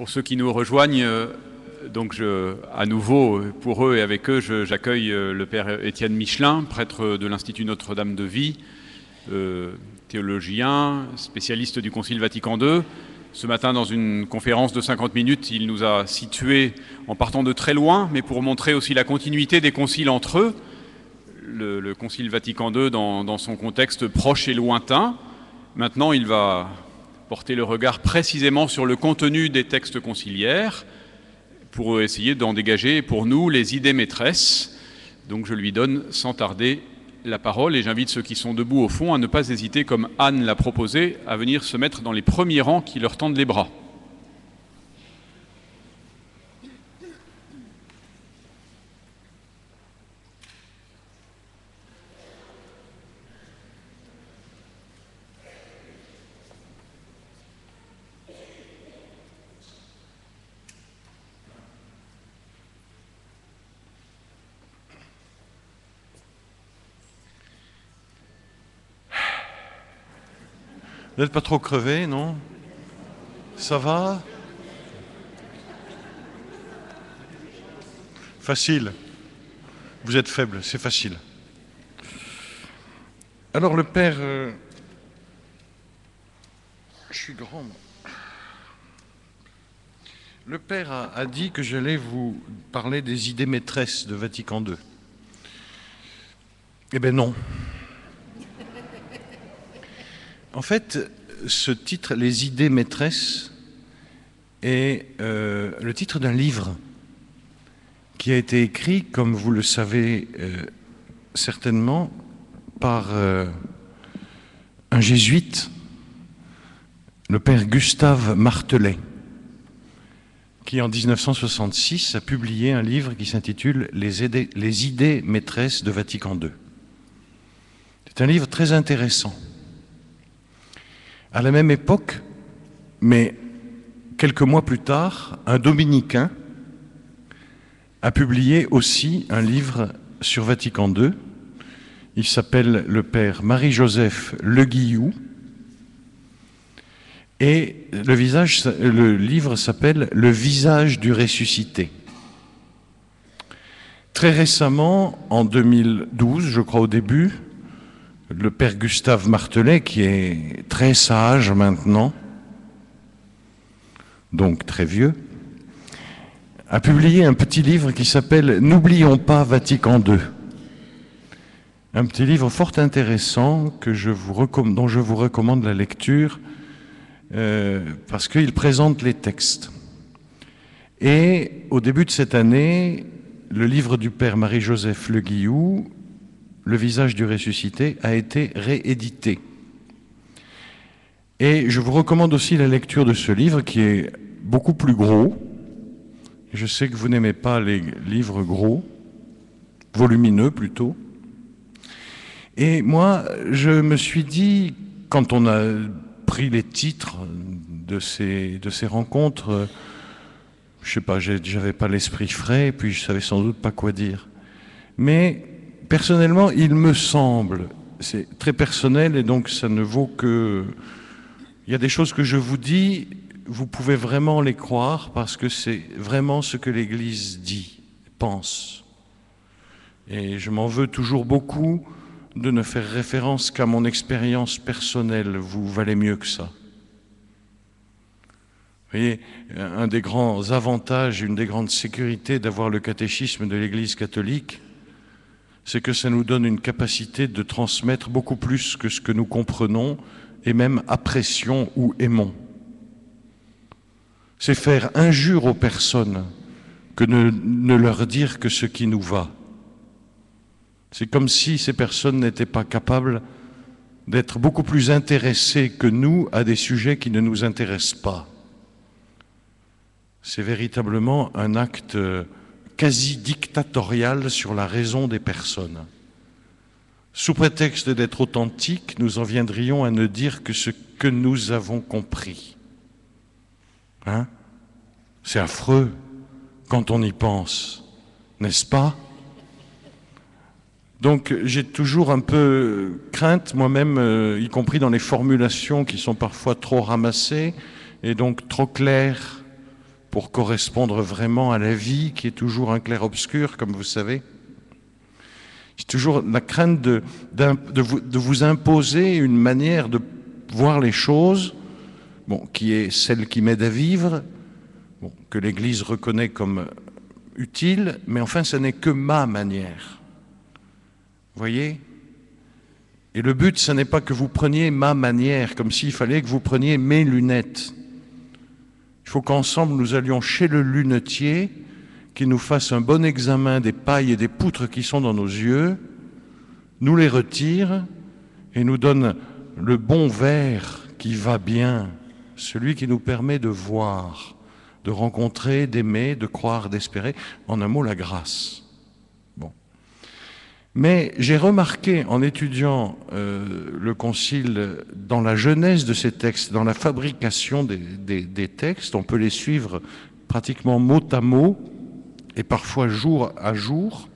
Pour ceux qui nous rejoignent, à nouveau, pour eux et avec eux, j'accueille le père Étienne Michelin, prêtre de l'Institut Notre-Dame de Vie, théologien, spécialiste du Concile Vatican II. Ce matin, dans une conférence de 50 minutes, il nous a situés en partant de très loin, mais pour montrer aussi la continuité des conciles entre eux. Le Concile Vatican II dans son contexte proche et lointain. Maintenant, il va porter le regard précisément sur le contenu des textes conciliaires pour essayer d'en dégager pour nous les idées maîtresses. Donc je lui donne sans tarder la parole et j'invite ceux qui sont debout au fond à ne pas hésiter, comme Anne l'a proposé, à venir se mettre dans les premiers rangs qui leur tendent les bras. Vous n'êtes pas trop crevé, non? Ça va? Facile. Vous êtes faible, c'est facile. Alors le père... Je suis grand, moi. Le père a dit que j'allais vous parler des idées maîtresses de Vatican II. Eh bien non. En fait, ce titre, Les idées maîtresses, est le titre d'un livre qui a été écrit, comme vous le savez certainement, par un jésuite, le père Gustave Martelet, qui en 1966 a publié un livre qui s'intitule Les idées maîtresses de Vatican II. C'est un livre très intéressant. À la même époque, mais quelques mois plus tard, un dominicain a publié aussi un livre sur Vatican II. Il s'appelle le père Marie-Joseph Le Guillou et le livre s'appelle Le visage du ressuscité. Très récemment, en 2012, je crois au début, le père Gustave Martelet, qui est très sage maintenant, donc très vieux, a publié un petit livre qui s'appelle « N'oublions pas Vatican II ». Un petit livre fort intéressant dont je vous recommande la lecture parce qu'il présente les textes. Et au début de cette année, le livre du père Marie-Joseph Le Guillou, Le visage du ressuscité, a été réédité. Et je vous recommande aussi la lecture de ce livre qui est beaucoup plus gros. Je sais que vous n'aimez pas les livres gros, volumineux plutôt. Et moi, je me suis dit, quand on a pris les titres de ces rencontres, je sais pas, j'avais pas l'esprit frais, et puis je savais sans doute pas quoi dire. Mais personnellement, il me semble, c'est très personnel et donc ça ne vaut que... Il y a des choses que je vous dis, vous pouvez vraiment les croire parce que c'est vraiment ce que l'Église dit, pense. Et je m'en veux toujours beaucoup de ne faire référence qu'à mon expérience personnelle. Vous valez mieux que ça. Vous voyez, un des grands avantages, une des grandes sécurités d'avoir le catéchisme de l'Église catholique, c'est que ça nous donne une capacité de transmettre beaucoup plus que ce que nous comprenons et même apprécions ou aimons. C'est faire injure aux personnes que ne leur dire que ce qui nous va. C'est comme si ces personnes n'étaient pas capables d'être beaucoup plus intéressées que nous à des sujets qui ne nous intéressent pas. C'est véritablement un acte quasi dictatorial sur la raison des personnes. Sous prétexte d'être authentiques, nous en viendrions à ne dire que ce que nous avons compris. Hein? C'est affreux quand on y pense, n'est-ce pas? Donc j'ai toujours un peu crainte moi-même, y compris dans les formulations qui sont parfois trop ramassées et donc trop claires pour correspondre vraiment à la vie qui est toujours un clair-obscur, comme vous savez. J'ai toujours la crainte de vous imposer une manière de voir les choses, bon, qui est celle qui m'aide à vivre, bon, que l'Église reconnaît comme utile, mais enfin, ce n'est que ma manière. Vous voyez ? Et le but, ce n'est pas que vous preniez ma manière, comme s'il fallait que vous preniez mes lunettes. Il faut qu'ensemble, nous allions chez le lunetier, qui nous fasse un bon examen des pailles et des poutres qui sont dans nos yeux, nous les retire et nous donne le bon verre qui va bien, celui qui nous permet de voir, de rencontrer, d'aimer, de croire, d'espérer, en un mot, la grâce. Bon. Mais j'ai remarqué, en étudiant le Concile, dans la genèse de ces textes, dans la fabrication des textes, on peut les suivre pratiquement mot à mot, et parfois jour à jour,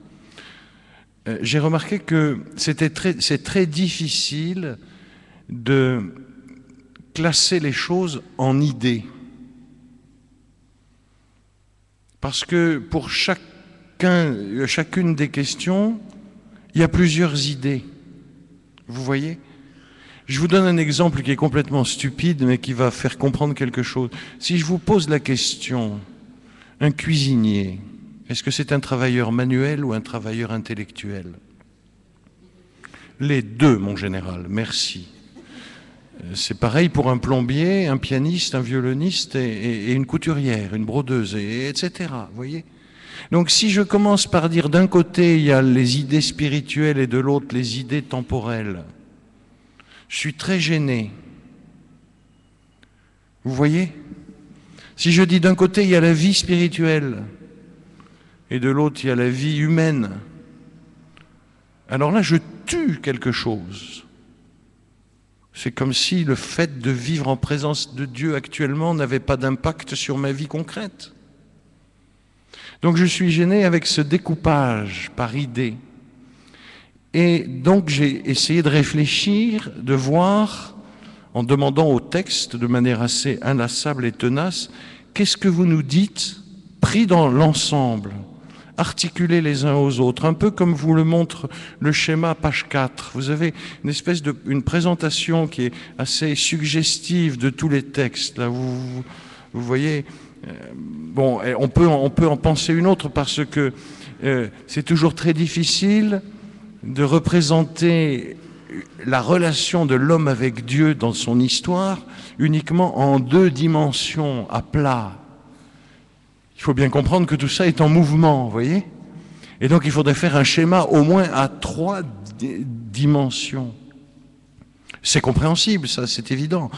j'ai remarqué que c'est très difficile de classer les choses en idées. Parce que pour chacune des questions, il y a plusieurs idées. Vous voyez ? Je vous donne un exemple qui est complètement stupide, mais qui va faire comprendre quelque chose. Si je vous pose la question, un cuisinier, est-ce que c'est un travailleur manuel ou un travailleur intellectuel? Les deux, mon général, merci. C'est pareil pour un plombier, un pianiste, un violoniste et une couturière, une brodeuse, etc. Vous voyez ? Donc si je commence par dire d'un côté il y a les idées spirituelles et de l'autre les idées temporelles, je suis très gêné. Vous voyez ? Si je dis d'un côté il y a la vie spirituelle et de l'autre il y a la vie humaine, alors là je tue quelque chose. C'est comme si le fait de vivre en présence de Dieu actuellement n'avait pas d'impact sur ma vie concrète. Donc je suis gêné avec ce découpage par idée. Et donc j'ai essayé de réfléchir, de voir, en demandant au texte de manière assez inlassable et tenace, qu'est-ce que vous nous dites, pris dans l'ensemble, articulés les uns aux autres, un peu comme vous le montre le schéma page 4. Vous avez une présentation qui est assez suggestive de tous les textes. Là, vous voyez, bon, on peut en penser une autre parce que c'est toujours très difficile de représenter la relation de l'homme avec Dieu dans son histoire uniquement en deux dimensions à plat. Il faut bien comprendre que tout ça est en mouvement, vous voyez ? Et donc il faudrait faire un schéma au moins à 3 dimensions. C'est compréhensible, ça, c'est évident.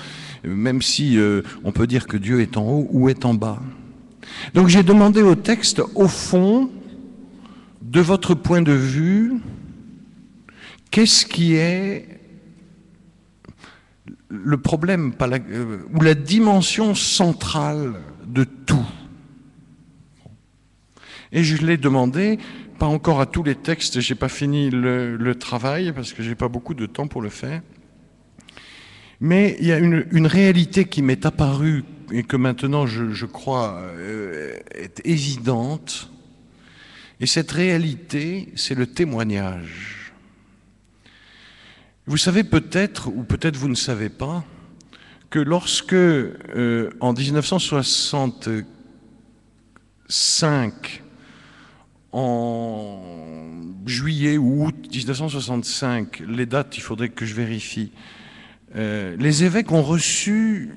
Même si on peut dire que Dieu est en haut ou est en bas. Donc j'ai demandé au texte, au fond, de votre point de vue, qu'est-ce qui est le problème, ou la dimension centrale de tout ? Et je l'ai demandé, pas encore à tous les textes, j'ai pas fini le travail parce que j'ai pas beaucoup de temps pour le faire. Mais il y a une réalité qui m'est apparue et que maintenant je crois est évidente. Et cette réalité, c'est le témoignage. Vous savez peut-être, ou peut-être vous ne savez pas, que lorsque en 1965, en juillet ou août 1965, les dates, il faudrait que je vérifie, les évêques ont reçu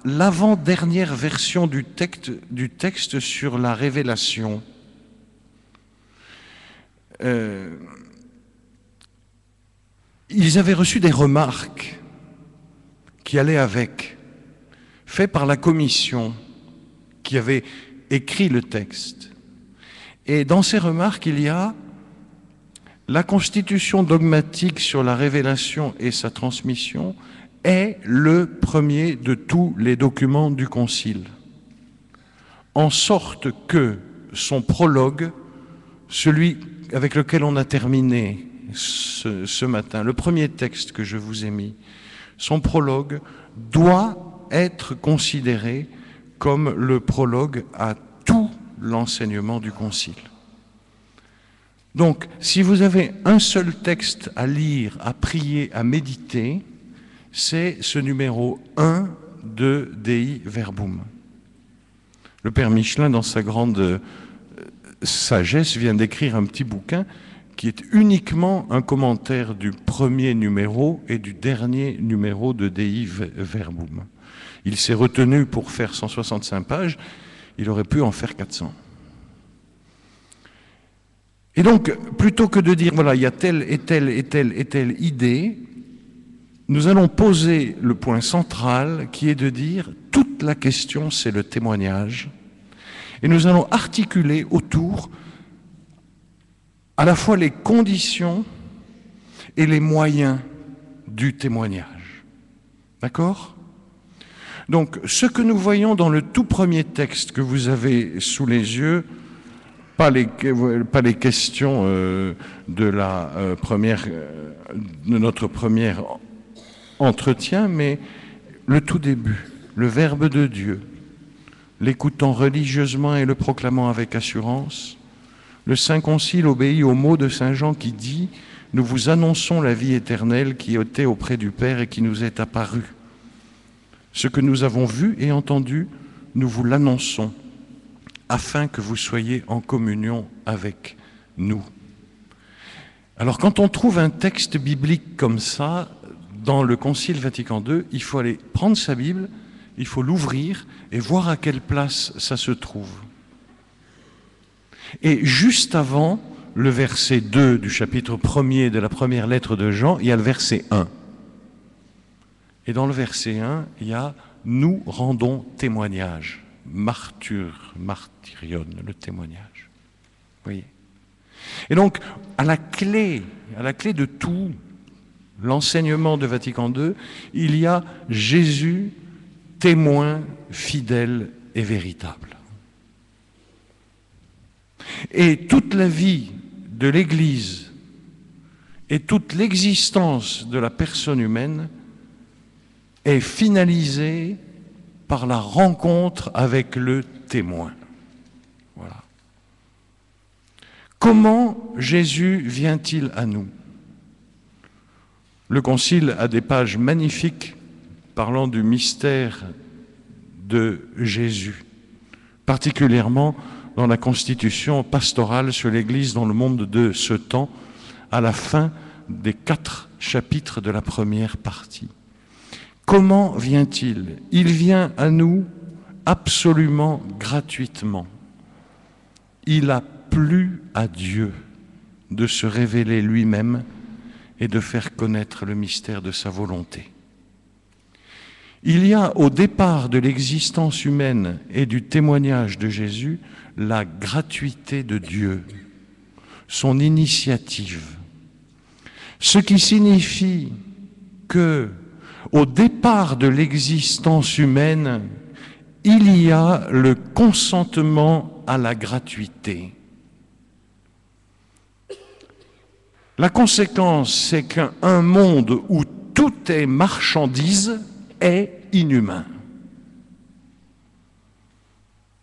l'avant-dernière version du texte sur la révélation. Ils avaient reçu des remarques qui allaient avec, faites par la commission qui avait écrit le texte. Et dans ces remarques, il y a la constitution dogmatique sur la révélation et sa transmission est le premier de tous les documents du Concile. En sorte que son prologue, celui avec lequel on a terminé ce matin, le premier texte que je vous ai mis, son prologue doit être considéré comme le prologue à tout l'enseignement du Concile. Donc, si vous avez un seul texte à lire, à prier, à méditer, c'est ce numéro 1 de Dei Verbum. Le Père Michelin, dans sa grande sagesse, vient d'écrire un petit bouquin qui est uniquement un commentaire du premier numéro et du dernier numéro de Dei Verbum. Il s'est retenu pour faire 165 pages, il aurait pu en faire 400. Et donc, plutôt que de dire, voilà, il y a telle et telle et telle et telle idée, nous allons poser le point central qui est de dire, toute la question, c'est le témoignage. Et nous allons articuler autour à la fois les conditions et les moyens du témoignage. D'accord ? Donc, ce que nous voyons dans le tout premier texte que vous avez sous les yeux, pas les questions de notre premier entretien, mais le tout début, le Verbe de Dieu, l'écoutant religieusement et le proclamant avec assurance. Le Saint Concile obéit aux mots de Saint Jean qui dit « Nous vous annonçons la vie éternelle qui était auprès du Père et qui nous est apparue. Ce que nous avons vu et entendu, nous vous l'annonçons, afin que vous soyez en communion avec nous. » Alors quand on trouve un texte biblique comme ça, dans le Concile Vatican II, il faut aller prendre sa Bible, il faut l'ouvrir et voir à quelle place ça se trouve. Et juste avant le verset 2 du chapitre 1er de la première lettre de Jean, il y a le verset 1. Et dans le verset 1, il y a « Nous rendons témoignage ». Martyrion, le témoignage. Vous voyez ? Et donc, à la clé de tout l'enseignement de Vatican II, il y a Jésus, témoin fidèle et véritable. Et toute la vie de l'Église et toute l'existence de la personne humaine est finalisée par la rencontre avec le témoin. Voilà. Comment Jésus vient-il à nous ? Le Concile a des pages magnifiques parlant du mystère de Jésus, particulièrement dans la constitution pastorale sur l'Église dans le monde de ce temps, à la fin des 4 chapitres de la première partie. Comment vient-il ? Il vient à nous absolument gratuitement. Il a plu à Dieu de se révéler lui-même et de faire connaître le mystère de sa volonté. Il y a au départ de l'existence humaine et du témoignage de Jésus la gratuité de Dieu, son initiative. Ce qui signifie que au départ de l'existence humaine, il y a le consentement à la gratuité. La conséquence, c'est qu'un monde où tout est marchandise est inhumain.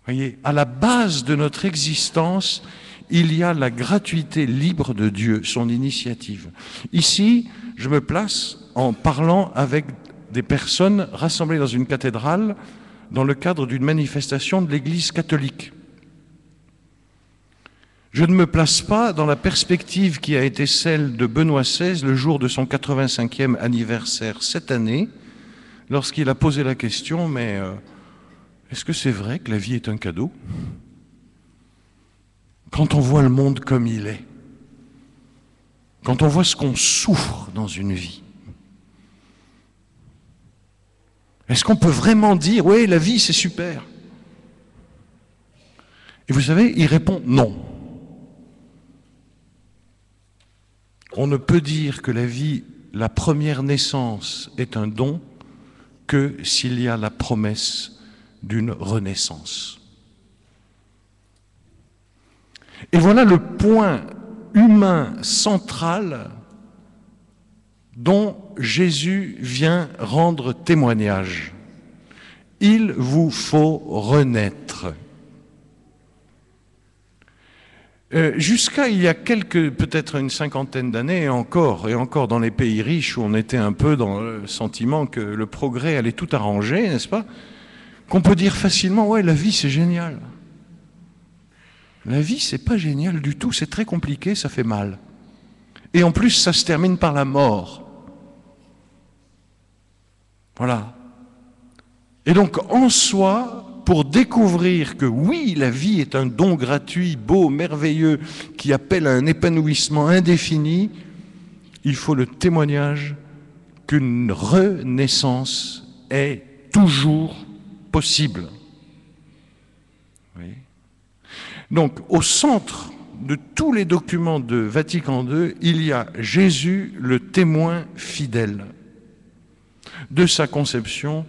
Vous voyez, à la base de notre existence, il y a la gratuité libre de Dieu, son initiative. Ici, je me place en parlant avec des personnes rassemblées dans une cathédrale dans le cadre d'une manifestation de l'Église catholique. Je ne me place pas dans la perspective qui a été celle de Benoît XVI le jour de son 85e anniversaire cette année, lorsqu'il a posé la question, mais est-ce que c'est vrai que la vie est un cadeau ? Quand on voit le monde comme il est, quand on voit ce qu'on souffre dans une vie, est-ce qu'on peut vraiment dire « oui, la vie, c'est super » ? Et vous savez, il répond « non ». On ne peut dire que la vie, la première naissance, est un don que s'il y a la promesse d'une renaissance. Et voilà le point humain central dont Jésus vient rendre témoignage. Il vous faut renaître. Jusqu'à il y a peut-être une cinquantaine d'années, et encore dans les pays riches où on était un peu dans le sentiment que le progrès allait tout arranger, n'est-ce pas? Qu'on peut dire facilement, ouais, la vie c'est génial. La vie c'est pas génial du tout, c'est très compliqué, ça fait mal. Et en plus ça se termine par la mort. Voilà. Et donc en soi, pour découvrir que oui, la vie est un don gratuit, beau, merveilleux, qui appelle à un épanouissement indéfini, il faut le témoignage qu'une renaissance est toujours possible. Oui. Donc, au centre de tous les documents de Vatican II, il y a Jésus, le témoin fidèle de sa conception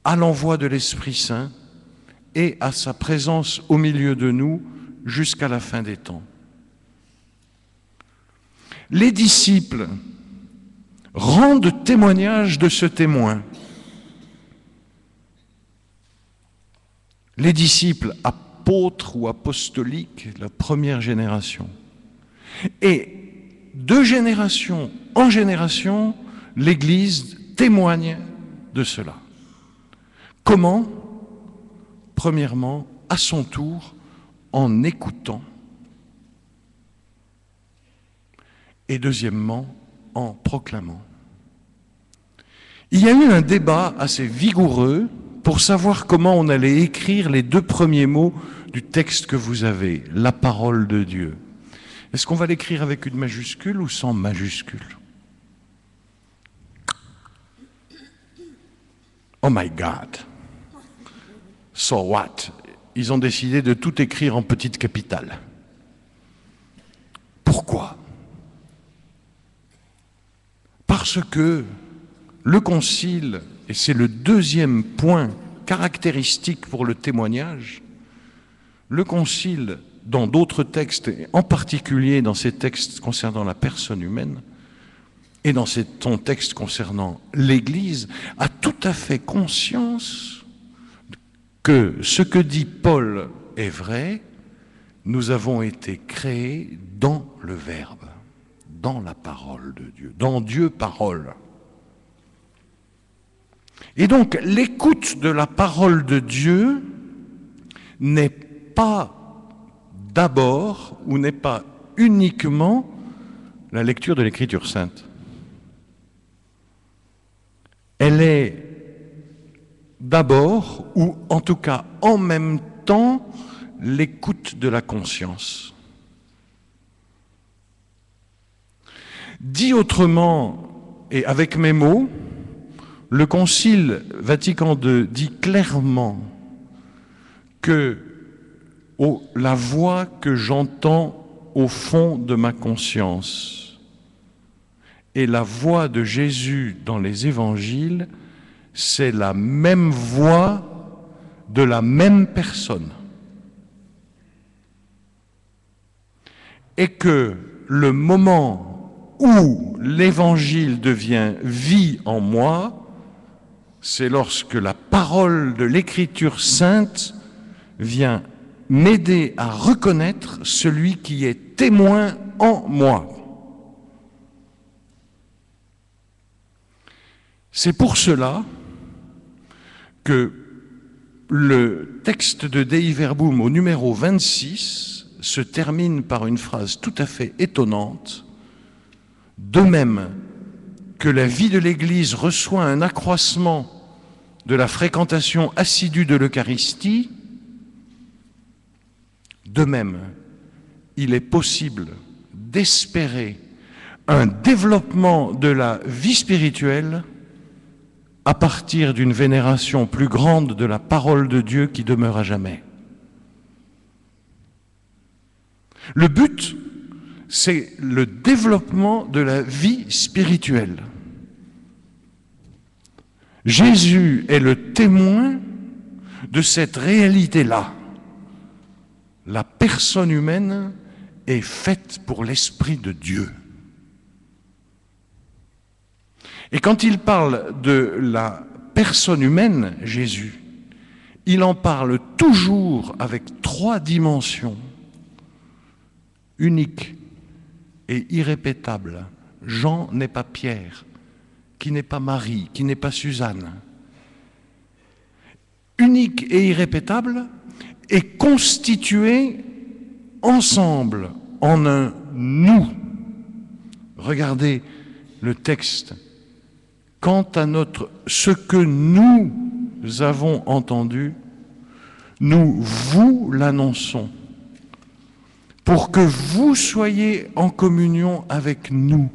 à l'envoi de l'Esprit Saint et à sa présence au milieu de nous jusqu'à la fin des temps. Les disciples rendent témoignage de ce témoin. Les disciples apôtres ou apostoliques, la première génération. Et de génération en génération, l'Église témoigne de cela. Comment? Premièrement, à son tour, en écoutant. Et deuxièmement, en proclamant. Il y a eu un débat assez vigoureux pour savoir comment on allait écrire les deux premiers mots du texte que vous avez, la parole de Dieu. Est-ce qu'on va l'écrire avec une majuscule ou sans majuscule? Oh my God! So what? Ils ont décidé de tout écrire en petite capitale. Pourquoi? Parce que le concile, et c'est le deuxième point caractéristique pour le témoignage, le concile, dans d'autres textes, et en particulier dans ces textes concernant la personne humaine, et dans son texte concernant l'Église, a tout à fait conscience que ce que dit Paul est vrai, nous avons été créés dans le Verbe, dans la parole de Dieu, dans Dieu parole. Et donc l'écoute de la parole de Dieu n'est pas d'abord ou n'est pas uniquement la lecture de l'Écriture sainte. Elle est d'abord, ou en tout cas en même temps, l'écoute de la conscience. Dit autrement, et avec mes mots, le Concile Vatican II dit clairement que la voix que j'entends au fond de ma conscience et la voix de Jésus dans les évangiles, c'est la même voix de la même personne. Et que le moment où l'évangile devient vie en moi, c'est lorsque la parole de l'Écriture sainte vient m'aider à reconnaître celui qui est témoin en moi. C'est pour cela que le texte de Dei Verbum au numéro 26 se termine par une phrase tout à fait étonnante. De même que la vie de l'Église reçoit un accroissement de la fréquentation assidue de l'Eucharistie, de même, il est possible d'espérer un développement de la vie spirituelle à partir d'une vénération plus grande de la parole de Dieu qui demeure à jamais. Le but, c'est le développement de la vie spirituelle. Jésus est le témoin de cette réalité-là. La personne humaine est faite pour l'Esprit de Dieu. Et quand il parle de la personne humaine, Jésus, il en parle toujours avec 3 dimensions, uniques et irrépétables. Jean n'est pas Pierre, qui n'est pas Marie, qui n'est pas Suzanne. Unique et irrépétable, et constitué ensemble en un nous. Regardez le texte. Quant à ce que nous avons entendu, nous vous l'annonçons, pour que vous soyez en communion avec nous.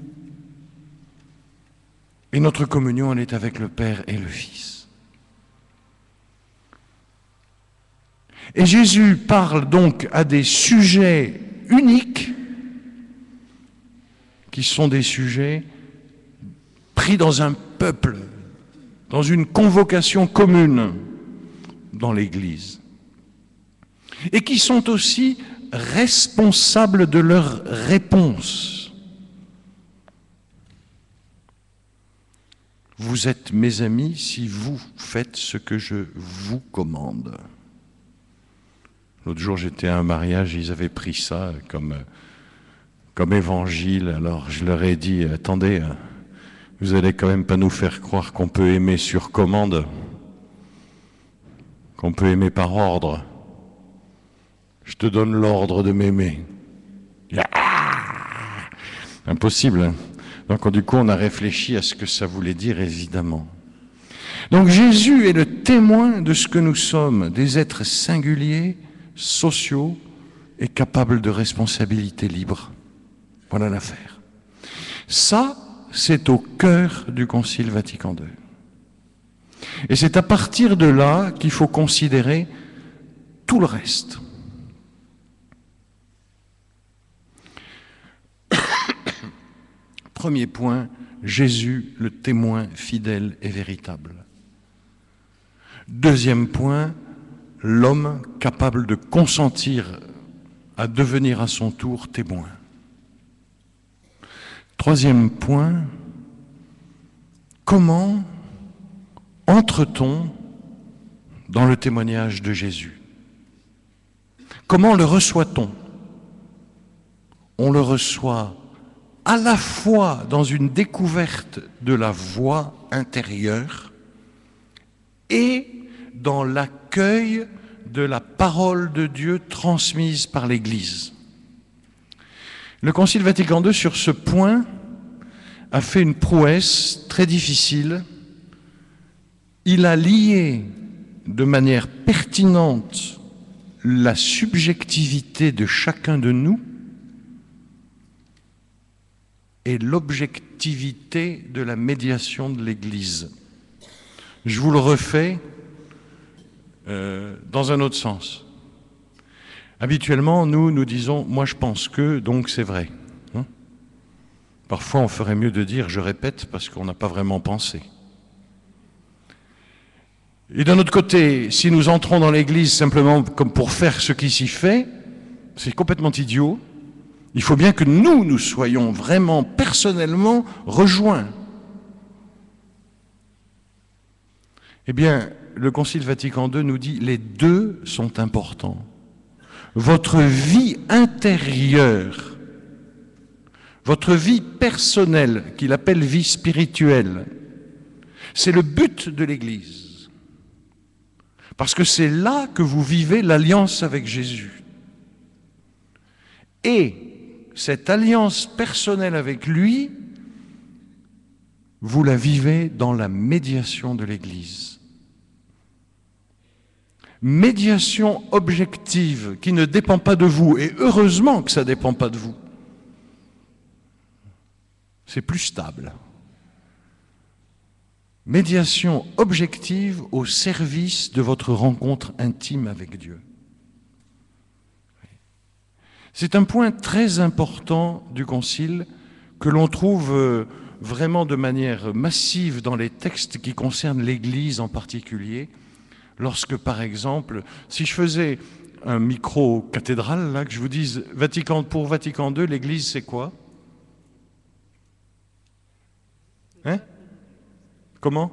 Et notre communion, elle est avec le Père et le Fils. Et Jésus parle donc à des sujets uniques, qui sont des sujets pris dans un peuple, dans une convocation commune dans l'Église, et qui sont aussi responsables de leurs réponses. Vous êtes mes amis si vous faites ce que je vous commande. L'autre jour, j'étais à un mariage, ils avaient pris ça comme évangile. Alors je leur ai dit, attendez, vous allez quand même pas nous faire croire qu'on peut aimer sur commande, qu'on peut aimer par ordre. Je te donne l'ordre de m'aimer. Impossible, hein. Donc du coup, on a réfléchi à ce que ça voulait dire, évidemment. Donc Jésus est le témoin de ce que nous sommes, des êtres singuliers, sociaux et capables de responsabilité libre. Voilà l'affaire. Ça, c'est au cœur du Concile Vatican II. Et c'est à partir de là qu'il faut considérer tout le reste. Premier point, Jésus, le témoin fidèle et véritable. Deuxième point, l'homme capable de consentir à devenir à son tour témoin. Troisième point, comment entre-t-on dans le témoignage de Jésus? Comment le reçoit-on? On le reçoit à la fois dans une découverte de la voix intérieure et dans l'accueil de la parole de Dieu transmise par l'Église. Le Concile Vatican II, sur ce point, a fait une prouesse très difficile. Il a lié de manière pertinente la subjectivité de chacun de nous et l'objectivité de la médiation de l'Église. Je vous le refais dans un autre sens. Habituellement, nous disons « moi je pense que, donc c'est vrai ». Parfois, on ferait mieux de dire « je répète » parce qu'on n'a pas vraiment pensé. Et d'un autre côté, si nous entrons dans l'Église simplement comme pour faire ce qui s'y fait, c'est complètement idiot. Il faut bien que nous soyons vraiment personnellement rejoints. Eh bien, le Concile Vatican II nous dit les deux sont importants. Votre vie intérieure, votre vie personnelle, qu'il appelle vie spirituelle, c'est le but de l'Église. Parce que c'est là que vous vivez l'alliance avec Jésus. Et cette alliance personnelle avec lui, vous la vivez dans la médiation de l'Église. Médiation objective qui ne dépend pas de vous, et heureusement que ça ne dépend pas de vous. C'est plus stable. Médiation objective au service de votre rencontre intime avec Dieu. C'est un point très important du Concile que l'on trouve vraiment de manière massive dans les textes qui concernent l'Église en particulier. Lorsque, par exemple, si je faisais un micro-cathédrale, là, que je vous dise pour Vatican II, l'Église, c'est quoi? Hein? Comment?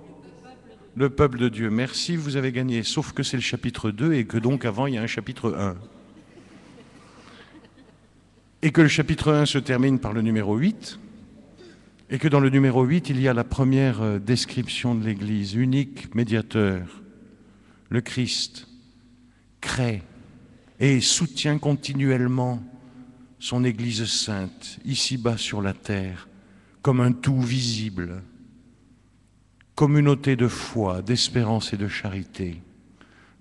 le peuple de Dieu. Merci, vous avez gagné. Sauf que c'est le chapitre 2 et que donc avant, il y a un chapitre 1. Et que le chapitre 1 se termine par le numéro 8. Et que dans le numéro 8, il y a la première description de l'Église, unique médiateur. Le Christ crée et soutient continuellement son Église sainte, ici-bas sur la terre, comme un tout visible, communauté de foi, d'espérance et de charité,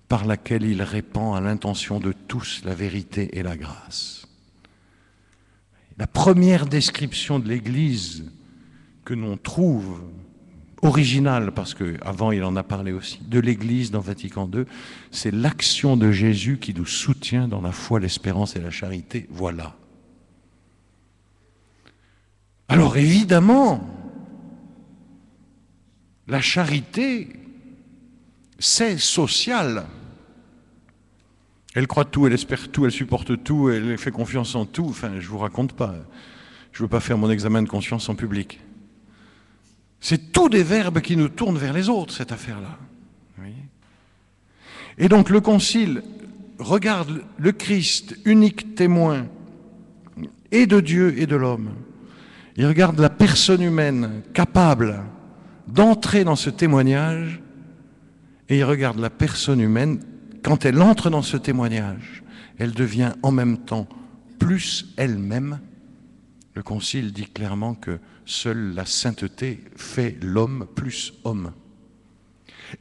par laquelle il répand à l'intention de tous la vérité et la grâce. La première description de l'Église que l'on trouve originale, parce qu'avant il en a parlé aussi, de l'Église dans Vatican II, c'est l'action de Jésus qui nous soutient dans la foi, l'espérance et la charité. Voilà. Alors évidemment, la charité, c'est social. Elle croit tout, elle espère tout, elle supporte tout, elle fait confiance en tout. Enfin, je ne vous raconte pas. Je ne veux pas faire mon examen de conscience en public. C'est tous des verbes qui nous tournent vers les autres, cette affaire-là. Et donc le Concile regarde le Christ, unique témoin, et de Dieu et de l'homme. Il regarde la personne humaine capable d'entrer dans ce témoignage, et il regarde la personne humaine, quand elle entre dans ce témoignage, elle devient en même temps plus elle-même. Le Concile dit clairement que seule la sainteté fait l'homme plus homme.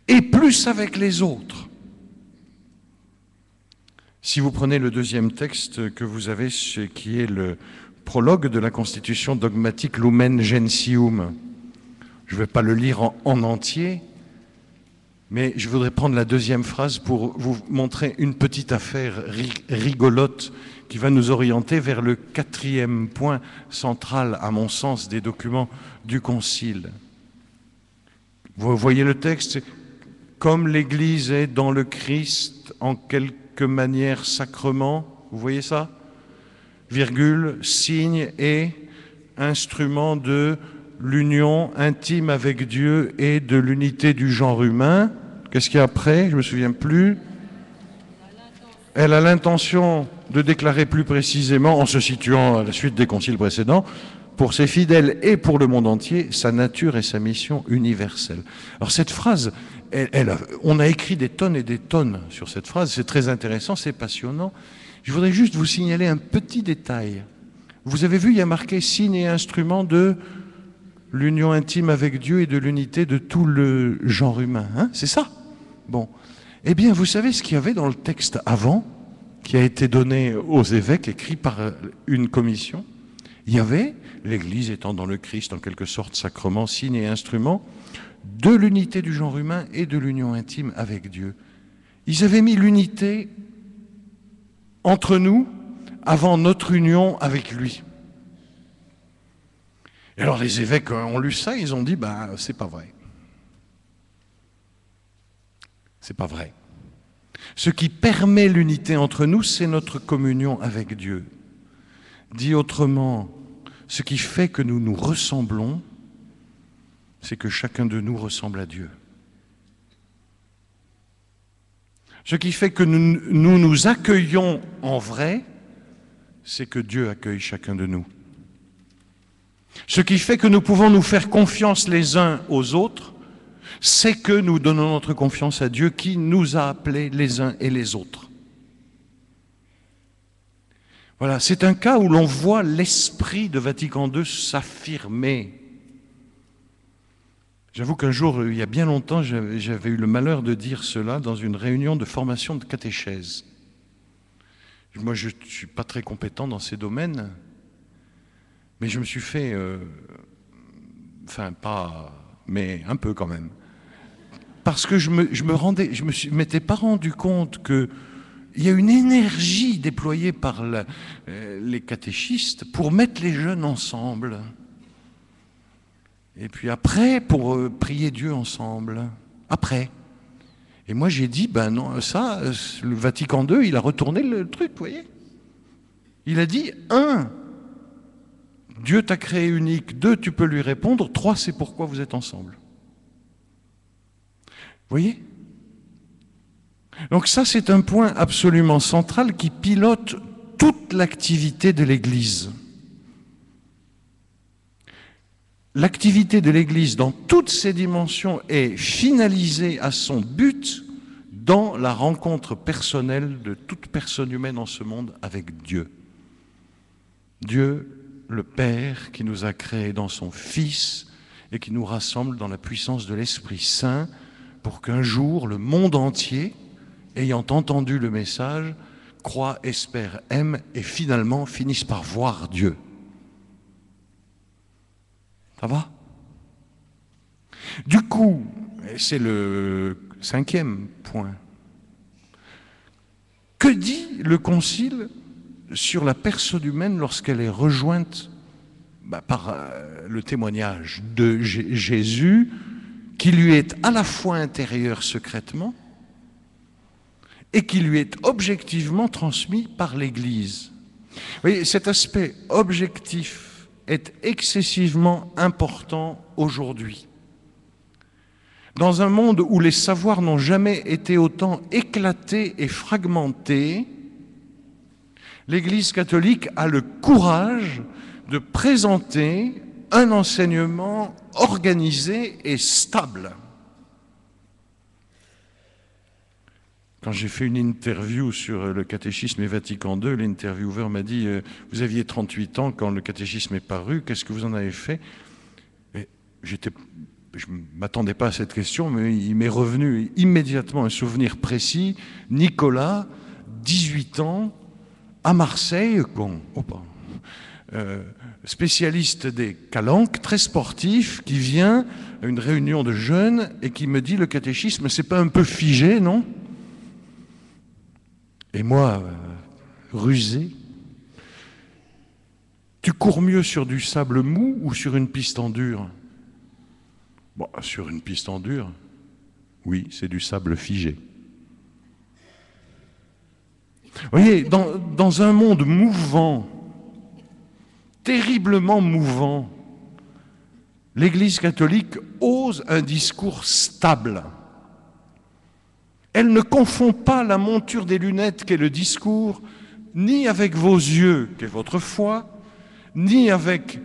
Et plus avec les autres. Si vous prenez le deuxième texte que vous avez, qui est le prologue de la Constitution dogmatique Lumen Gentium, je ne vais pas le lire en entier, mais je voudrais prendre la deuxième phrase pour vous montrer une petite affaire rigolote qui va nous orienter vers le quatrième point central, à mon sens, des documents du Concile. Vous voyez le texte, comme l'Église est dans le Christ, en quelque manière sacrement, vous voyez ça? Virgule, signe et instrument de l'union intime avec Dieu et de l'unité du genre humain. Qu'est-ce qu'il y a après? Je ne me souviens plus. Elle a l'intention de déclarer plus précisément, en se situant à la suite des conciles précédents, pour ses fidèles et pour le monde entier, sa nature et sa mission universelle. Alors cette phrase, on a écrit des tonnes et des tonnes sur cette phrase, c'est très intéressant, c'est passionnant. Je voudrais juste vous signaler un petit détail. Vous avez vu, il y a marqué signe et instrument de l'union intime avec Dieu et de l'unité de tout le genre humain. Hein? C'est ça? Bon. Eh bien, vous savez ce qu'il y avait dans le texte avant, qui a été donné aux évêques, écrit par une commission? Il y avait, l'Église étant dans le Christ, en quelque sorte, sacrement, signe et instrument, de l'unité du genre humain et de l'union intime avec Dieu. Ils avaient mis l'unité entre nous avant notre union avec lui. Et alors les évêques ont lu ça, ils ont dit, c'est pas vrai. C'est pas vrai. Ce qui permet l'unité entre nous, c'est notre communion avec Dieu. Dit autrement, ce qui fait que nous nous ressemblons, c'est que chacun de nous ressemble à Dieu. Ce qui fait que nous nous accueillons en vrai, c'est que Dieu accueille chacun de nous. Ce qui fait que nous pouvons nous faire confiance les uns aux autres, c'est que nous donnons notre confiance à Dieu qui nous a appelés les uns et les autres. Voilà, c'est un cas où l'on voit l'esprit de Vatican II s'affirmer. J'avoue qu'un jour, il y a bien longtemps, j'avais eu le malheur de dire cela dans une réunion de formation de catéchèse. Moi, je ne suis pas très compétent dans ces domaines, mais je me suis fait, mais un peu quand même. Parce que je m'étais pas rendu compte qu'il y a une énergie déployée par les catéchistes pour mettre les jeunes ensemble. Et puis après, pour prier Dieu ensemble. Après. Et moi, j'ai dit, non, le Vatican II, il a retourné le truc, vous voyez. Il a dit, 1, Dieu t'a créé unique. 2, tu peux lui répondre. 3, c'est pourquoi vous êtes ensemble. Voyez? Donc ça, c'est un point absolument central qui pilote toute l'activité de l'Église. L'activité de l'Église dans toutes ses dimensions est finalisée à son but dans la rencontre personnelle de toute personne humaine en ce monde avec Dieu. Dieu, le Père, qui nous a créés dans son Fils et qui nous rassemble dans la puissance de l'Esprit Saint pour qu'un jour, le monde entier, ayant entendu le message, croit, espère, aime et finalement finisse par voir Dieu. Ça va? Du coup, c'est le 5e point. Que dit le Concile sur la personne humaine lorsqu'elle est rejointe par le témoignage de Jésus, qui lui est à la fois intérieur secrètement et qui lui est objectivement transmis par l'Église? Vous voyez, cet aspect objectif est excessivement important aujourd'hui. Dans un monde où les savoirs n'ont jamais été autant éclatés et fragmentés, l'Église catholique a le courage de présenter un enseignement organisé et stable. Quand j'ai fait une interview sur le catéchisme et Vatican II, l'intervieweur m'a dit « Vous aviez 38 ans quand le catéchisme est paru, qu'est-ce que vous en avez fait ?» Et je ne m'attendais pas à cette question, mais il m'est revenu immédiatement un souvenir précis. Nicolas, 18 ans, à Marseille, spécialiste des calanques, très sportif, qui vient à une réunion de jeunes et qui me dit « Le catéchisme, c'est pas un peu figé, non ?» Et moi, rusé, tu cours mieux sur du sable mou ou sur une piste en dur? Bon, sur une piste en dur, oui, c'est du sable figé. Vous voyez, dans un monde mouvant, terriblement mouvant, l'Église catholique ose un discours stable. Elle ne confond pas la monture des lunettes qu'est le discours, ni avec vos yeux, qu'est votre foi, ni avec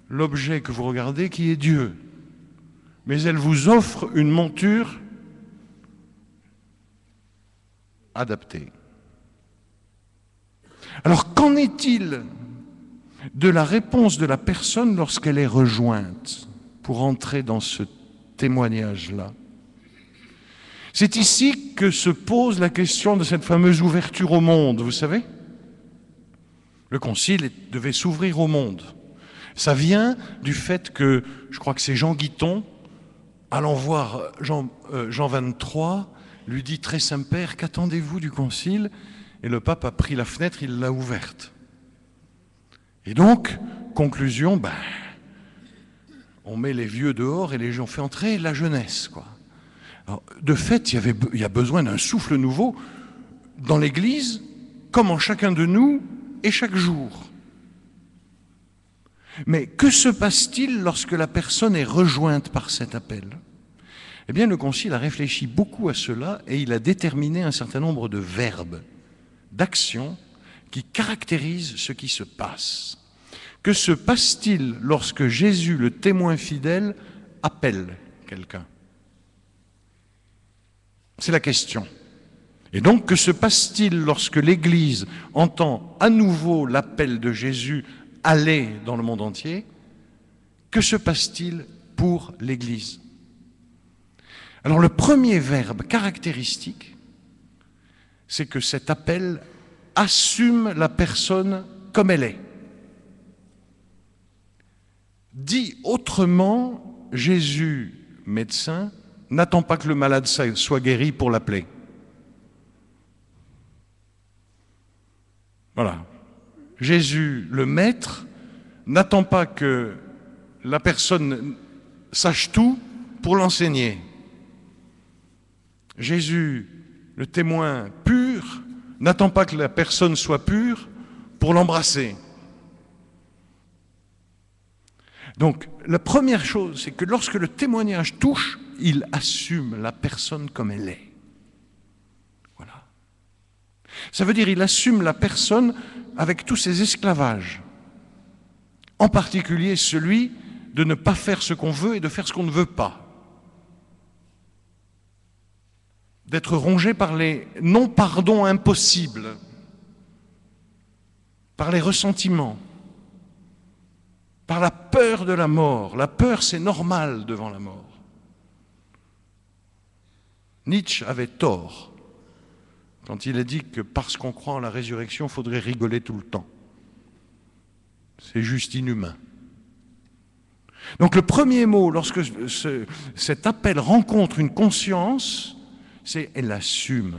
l'objet que vous regardez, qui est Dieu. Mais elle vous offre une monture adaptée. Alors, qu'en est-il de la réponse de la personne lorsqu'elle est rejointe pour entrer dans ce témoignage-là? C'est ici que se pose la question de cette fameuse ouverture au monde, vous savez? Le Concile devait s'ouvrir au monde. Ça vient du fait que, je crois que c'est Jean Guiton, allant voir Jean 23, lui dit « Très Saint-Père, qu'attendez-vous du Concile ?» Et le pape a pris la fenêtre, il l'a ouverte. Et donc, conclusion, on met les vieux dehors et les gens fait entrer la jeunesse, quoi. Alors, de fait, il y a besoin d'un souffle nouveau dans l'Église, comme en chacun de nous et chaque jour. Mais que se passe-t-il lorsque la personne est rejointe par cet appel? Eh bien, le Concile a réfléchi beaucoup à cela et il a déterminé un certain nombre de verbes, d'actions qui caractérisent ce qui se passe. Que se passe-t-il lorsque Jésus, le témoin fidèle, appelle quelqu'un? C'est la question. Et donc, que se passe-t-il lorsque l'Église entend à nouveau l'appel de Jésus « Aller dans le monde entier » Que se passe-t-il pour l'Église? Alors, le premier verbe caractéristique, c'est que cet appel assume la personne comme elle est. Dit autrement, Jésus, médecin, n'attend pas que le malade soit guéri pour l'appeler. Voilà. Jésus, le maître, n'attend pas que la personne sache tout pour l'enseigner. Jésus, le témoin pur, n'attend pas que la personne soit pure pour l'embrasser. Donc, la première chose, c'est que lorsque le témoignage touche, il assume la personne comme elle est. Voilà. Ça veut dire il assume la personne avec tous ses esclavages, en particulier celui de ne pas faire ce qu'on veut et de faire ce qu'on ne veut pas. D'être rongé par les non-pardons impossibles, par les ressentiments, par la peur de la mort. La peur, c'est normal devant la mort. Nietzsche avait tort quand il a dit que parce qu'on croit en la résurrection, il faudrait rigoler tout le temps. C'est juste inhumain. Donc le premier mot, lorsque cet appel rencontre une conscience, c'est « elle assume ».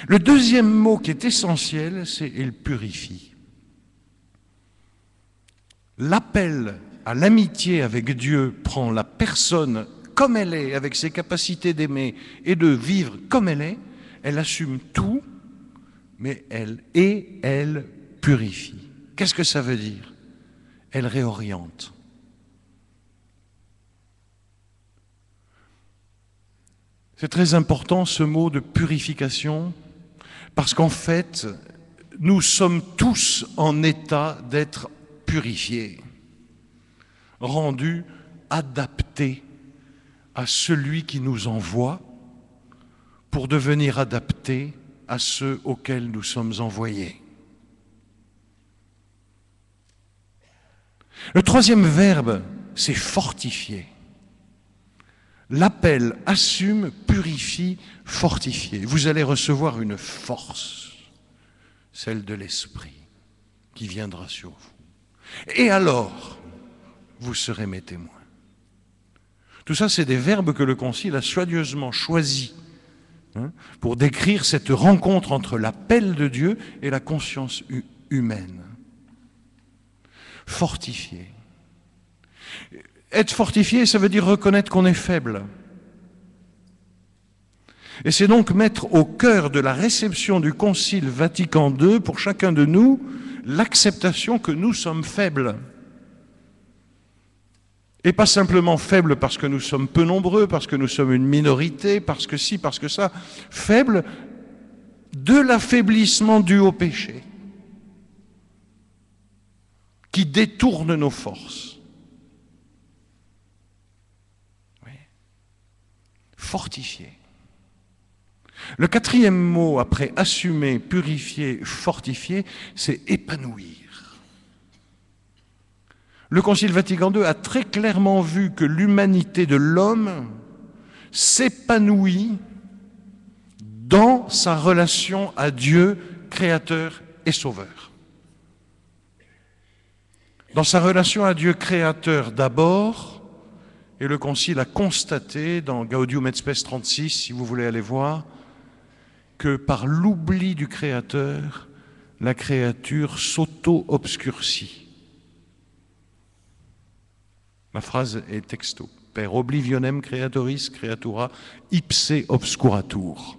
Le deuxième mot qui est essentiel, c'est « elle purifie ». L'appel à l'amitié avec Dieu prend la personne comme elle est, avec ses capacités d'aimer et de vivre comme elle assume tout, mais elle purifie. Qu'est-ce que ça veut dire? Elle réoriente. C'est très important ce mot de purification, parce qu'en fait, nous sommes tous en état d'être purifiés, rendus adaptés à celui qui nous envoie pour devenir adaptés à ceux auxquels nous sommes envoyés. Le troisième verbe, c'est fortifier. L'appel assume, purifie, fortifie. Vous allez recevoir une force, celle de l'Esprit, qui viendra sur vous. Et alors, vous serez mes témoins. Tout ça, c'est des verbes que le Concile a soigneusement choisis pour décrire cette rencontre entre l'appel de Dieu et la conscience humaine. Fortifier. Être fortifié, ça veut dire reconnaître qu'on est faible. Et c'est donc mettre au cœur de la réception du Concile Vatican II, pour chacun de nous, l'acceptation que nous sommes faibles. Et pas simplement faibles parce que nous sommes peu nombreux, parce que nous sommes une minorité, parce que ci, parce que ça. Faibles de l'affaiblissement dû au péché, qui détourne nos forces. Oui. Fortifier. Le quatrième mot, après assumer, purifier, fortifier, c'est épanouir. Le Concile Vatican II a très clairement vu que l'humanité de l'homme s'épanouit dans sa relation à Dieu, Créateur et Sauveur. Dans sa relation à Dieu Créateur d'abord, et le Concile a constaté dans Gaudium et Spes 36, si vous voulez aller voir, que par l'oubli du Créateur, la créature s'auto-obscurcit. Ma phrase est texto. Per oblivionem creatoris creatura ipse obscuratur.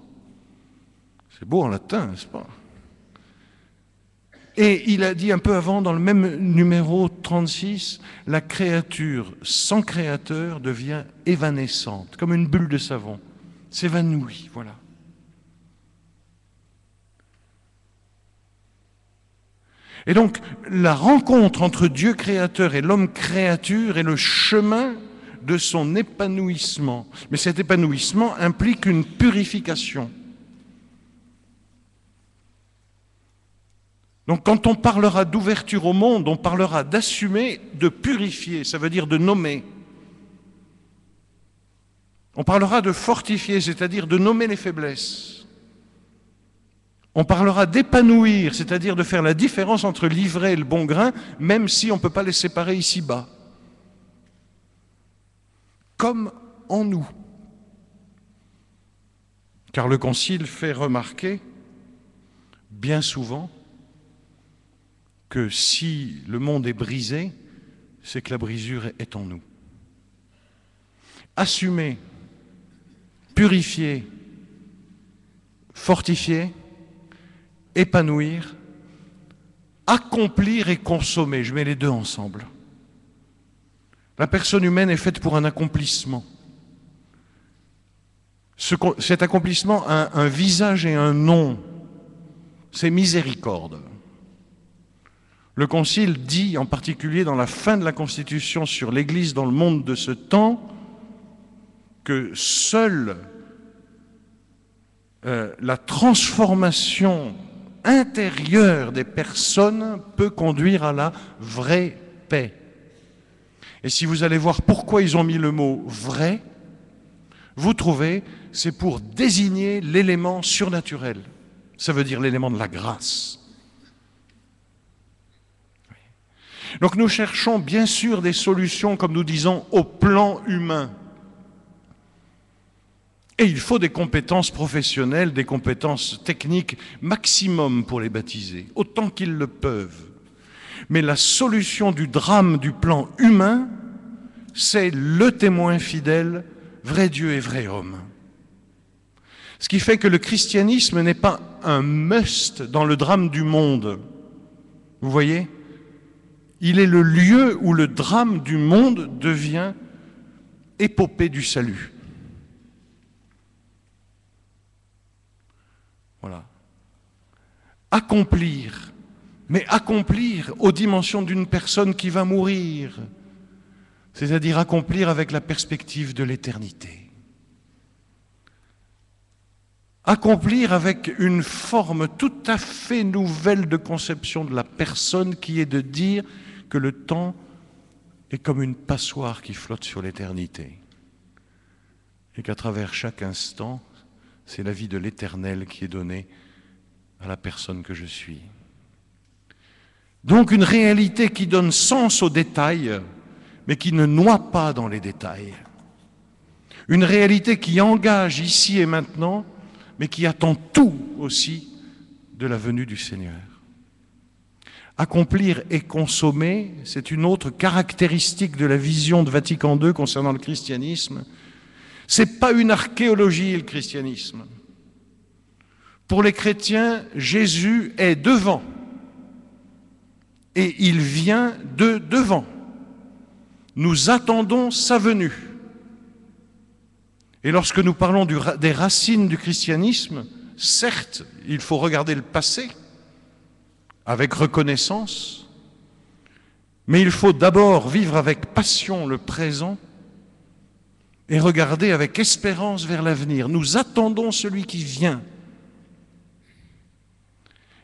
C'est beau en latin, n'est-ce pas? Et il a dit un peu avant, dans le même numéro 36, la créature sans créateur devient évanescente, comme une bulle de savon. S'évanouit, voilà. Et donc, la rencontre entre Dieu créateur et l'homme créature est le chemin de son épanouissement. Mais cet épanouissement implique une purification. Donc, quand on parlera d'ouverture au monde, on parlera d'assumer, de purifier, ça veut dire de nommer. On parlera de fortifier, c'est-à-dire de nommer les faiblesses. On parlera d'épanouir, c'est-à-dire de faire la différence entre l'ivraie et le bon grain, même si on ne peut pas les séparer ici-bas. Comme en nous. Car le Concile fait remarquer, bien souvent, que si le monde est brisé, c'est que la brisure est en nous. Assumer, purifier, fortifier, épanouir, accomplir et consommer. Je mets les deux ensemble. La personne humaine est faite pour un accomplissement. Cet accomplissement a un visage et un nom. C'est miséricorde. Le Concile dit, en particulier dans la fin de la Constitution sur l'Église dans le monde de ce temps, que seule la transformation intérieure des personnes peut conduire à la vraie paix. Et si vous allez voir pourquoi ils ont mis le mot « vrai », vous trouvez, c'est pour désigner l'élément surnaturel. Ça veut dire l'élément de la grâce. Donc nous cherchons bien sûr des solutions, comme nous disons, au plan humain. Et il faut des compétences professionnelles, des compétences techniques maximum pour les baptiser, autant qu'ils le peuvent. Mais la solution du drame du plan humain, c'est le témoin fidèle, vrai Dieu et vrai homme. Ce qui fait que le christianisme n'est pas un must dans le drame du monde. Vous voyez ? Il est le lieu où le drame du monde devient épopée du salut. Voilà. Accomplir, mais accomplir aux dimensions d'une personne qui va mourir, c'est-à-dire accomplir avec la perspective de l'éternité. Accomplir avec une forme tout à fait nouvelle de conception de la personne qui est de dire que le temps est comme une passoire qui flotte sur l'éternité et qu'à travers chaque instant, c'est la vie de l'éternel qui est donnée à la personne que je suis. Donc une réalité qui donne sens aux détails, mais qui ne noie pas dans les détails. Une réalité qui engage ici et maintenant, mais qui attend tout aussi de la venue du Seigneur. Accomplir et consommer, c'est une autre caractéristique de la vision de Vatican II concernant le christianisme. C'est pas une archéologie, le christianisme. Pour les chrétiens, Jésus est devant. Et il vient de devant. Nous attendons sa venue. Et lorsque nous parlons des racines du christianisme, certes, il faut regarder le passé avec reconnaissance, mais il faut d'abord vivre avec passion le présent et regarder avec espérance vers l'avenir. Nous attendons celui qui vient.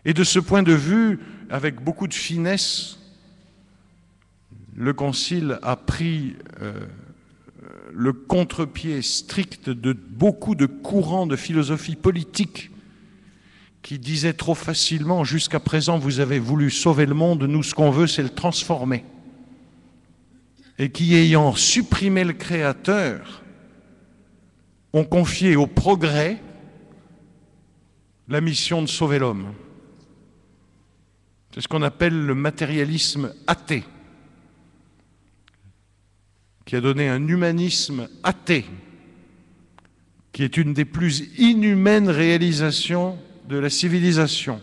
Et de ce point de vue, avec beaucoup de finesse, le Concile a pris le contre-pied strict de beaucoup de courants de philosophie politique qui disaient trop facilement, jusqu'à présent vous avez voulu sauver le monde, nous ce qu'on veut c'est le transformer. Et qui, ayant supprimé le Créateur, ont confié au progrès la mission de sauver l'homme. C'est ce qu'on appelle le matérialisme athée, qui a donné un humanisme athée, qui est une des plus inhumaines réalisations de la civilisation.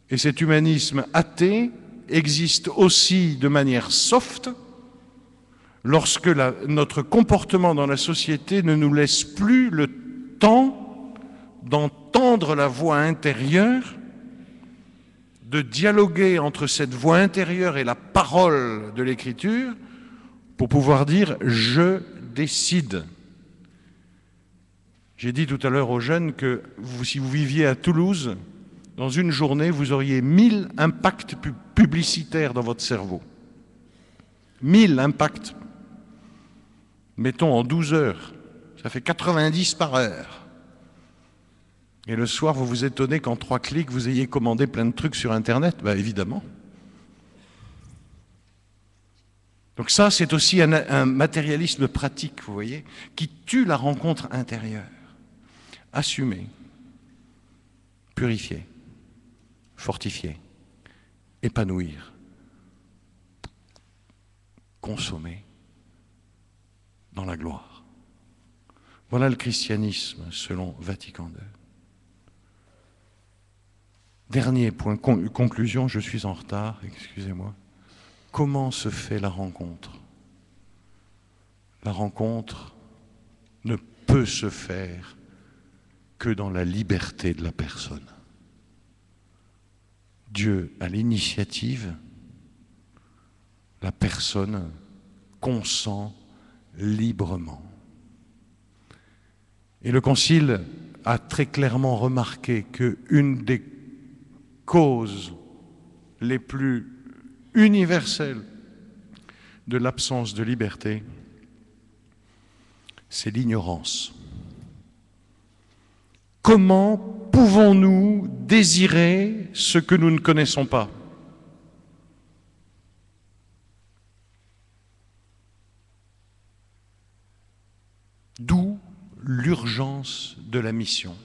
Et cet humanisme athée existe aussi de manière soft lorsque notre comportement dans la société ne nous laisse plus le temps d'entendre la voix intérieure, de dialoguer entre cette voix intérieure et la parole de l'Écriture pour pouvoir dire « je décide ». J'ai dit tout à l'heure aux jeunes que si vous viviez à Toulouse, dans une journée, vous auriez 1000 impacts publicitaires dans votre cerveau. 1000 impacts. Mettons en 12 heures. Ça fait 90 par heure. Et le soir, vous vous étonnez qu'en 3 clics, vous ayez commandé plein de trucs sur Internet. Ben, évidemment. Donc ça, c'est aussi un matérialisme pratique, vous voyez, qui tue la rencontre intérieure. Assumer, purifier, fortifier, épanouir, consommer dans la gloire. Voilà le christianisme selon Vatican II. Dernier point, conclusion, je suis en retard, excusez-moi. Comment se fait la rencontre? la rencontre ne peut se faire que dans la liberté de la personne. Dieu a l'initiative, la personne consent librement. Et le Concile a très clairement remarqué qu'une des causes les plus universelles de l'absence de liberté, c'est l'ignorance. Comment pouvons-nous désirer ce que nous ne connaissons pas ? D'où l'urgence de la mission.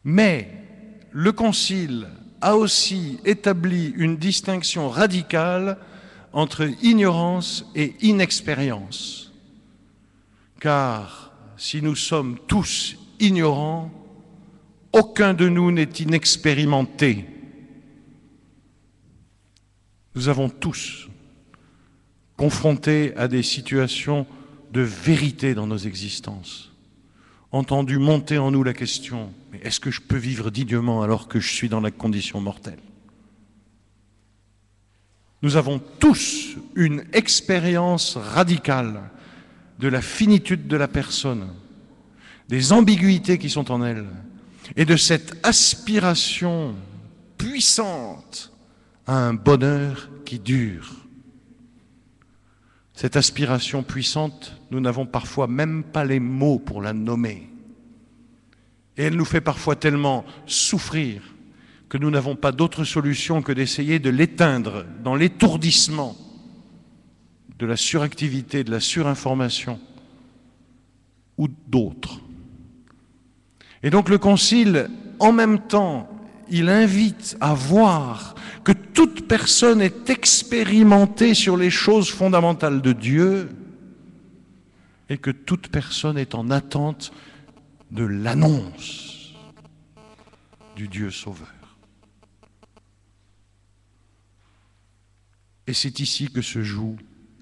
Mais le Concile a aussi établi une distinction radicale entre ignorance et inexpérience. Car si nous sommes tous ignorants, aucun de nous n'est inexpérimenté. Nous avons tous confronté à des situations de vérité dans nos existences, entendu monter en nous la question, mais est-ce que je peux vivre dignement alors que je suis dans la condition mortelle ? Nous avons tous une expérience radicale de la finitude de la personne, des ambiguïtés qui sont en elle, et de cette aspiration puissante à un bonheur qui dure. Cette aspiration puissante, nous n'avons parfois même pas les mots pour la nommer. Et elle nous fait parfois tellement souffrir que nous n'avons pas d'autre solution que d'essayer de l'éteindre dans l'étourdissement de la suractivité, de la surinformation ou d'autres. Et donc le Concile, en même temps, il invite à voir que toute personne est expérimentée sur les choses fondamentales de Dieu et que toute personne est en attente de l'annonce du Dieu Sauveur. Et c'est ici que se joue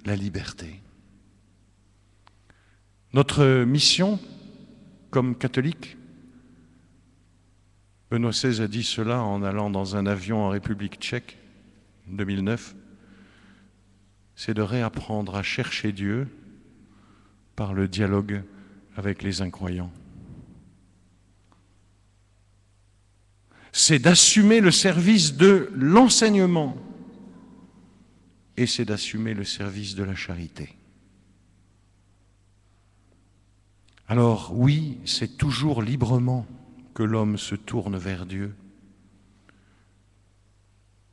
la liberté. Notre mission, comme catholiques, Benoît XVI a dit cela en allant dans un avion en République tchèque, en 2009, c'est de réapprendre à chercher Dieu par le dialogue avec les incroyants. C'est d'assumer le service de l'enseignement et c'est d'assumer le service de la charité. Alors oui, c'est toujours librement que l'homme se tourne vers Dieu.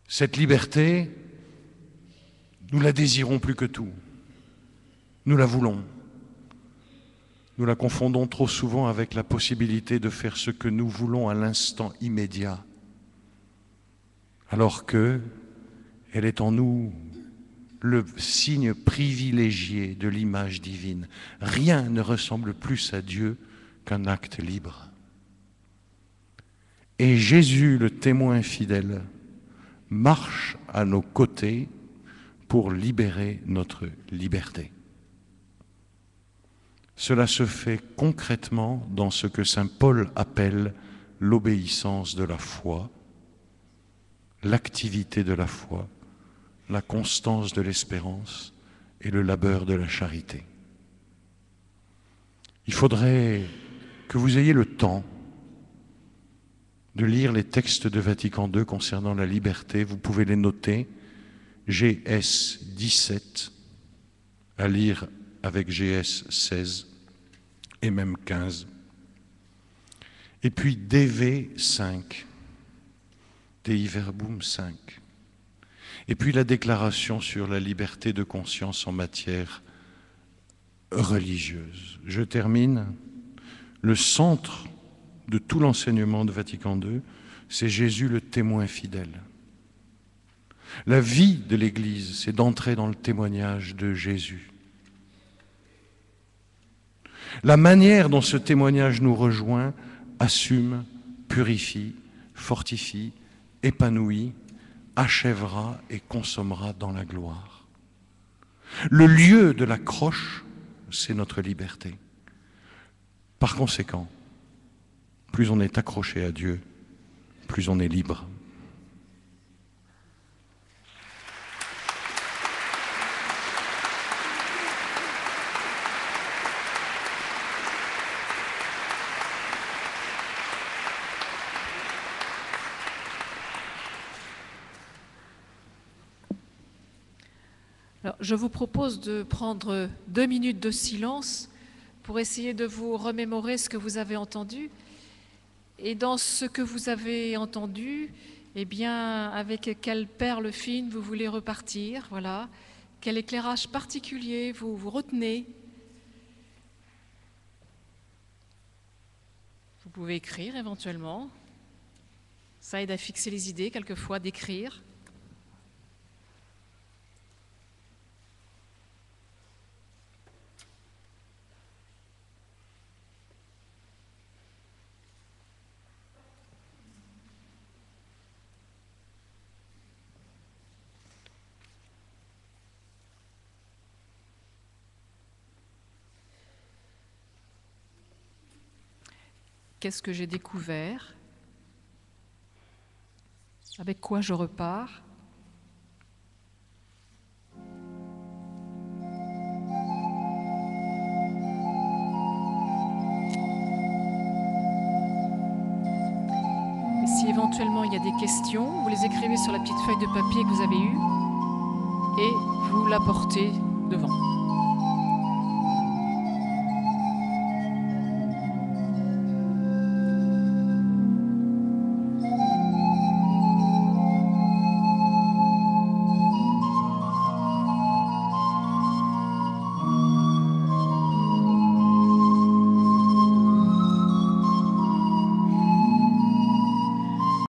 Cette liberté, nous la désirons plus que tout. Nous la voulons. Nous la confondons trop souvent avec la possibilité de faire ce que nous voulons à l'instant immédiat, alors que elle est en nous le signe privilégié de l'image divine. Rien ne ressemble plus à Dieu qu'un acte libre. Et Jésus, le témoin fidèle, marche à nos côtés pour libérer notre liberté. Cela se fait concrètement dans ce que saint Paul appelle l'obéissance de la foi, l'activité de la foi, la constance de l'espérance et le labeur de la charité. Il faudrait que vous ayez le temps de lire les textes de Vatican II concernant la liberté. Vous pouvez les noter, GS 17, à lire avec GS 16 et même 15. Et puis DV 5, Dei Verbum 5. Et puis la déclaration sur la liberté de conscience en matière religieuse. Je termine. Le centre de tout l'enseignement de Vatican II, c'est Jésus le témoin fidèle. La vie de l'Église, c'est d'entrer dans le témoignage de Jésus. La manière dont ce témoignage nous rejoint, assume, purifie, fortifie, épanouit, achèvera et consommera dans la gloire. Le lieu de la croche, c'est notre liberté. Par conséquent, plus on est accroché à Dieu, plus on est libre. Alors, je vous propose de prendre 2 minutes de silence pour essayer de vous remémorer ce que vous avez entendu. Et dans ce que vous avez entendu, eh bien, avec quelle perle fine vous voulez repartir, voilà. Quel éclairage particulier vous retenez. Vous pouvez écrire éventuellement. Ça aide à fixer les idées, quelquefois, d'écrire. Qu'est-ce que j'ai découvert? Avec quoi je repars? Et si éventuellement il y a des questions, vous les écrivez sur la petite feuille de papier que vous avez eue et vous la portez devant.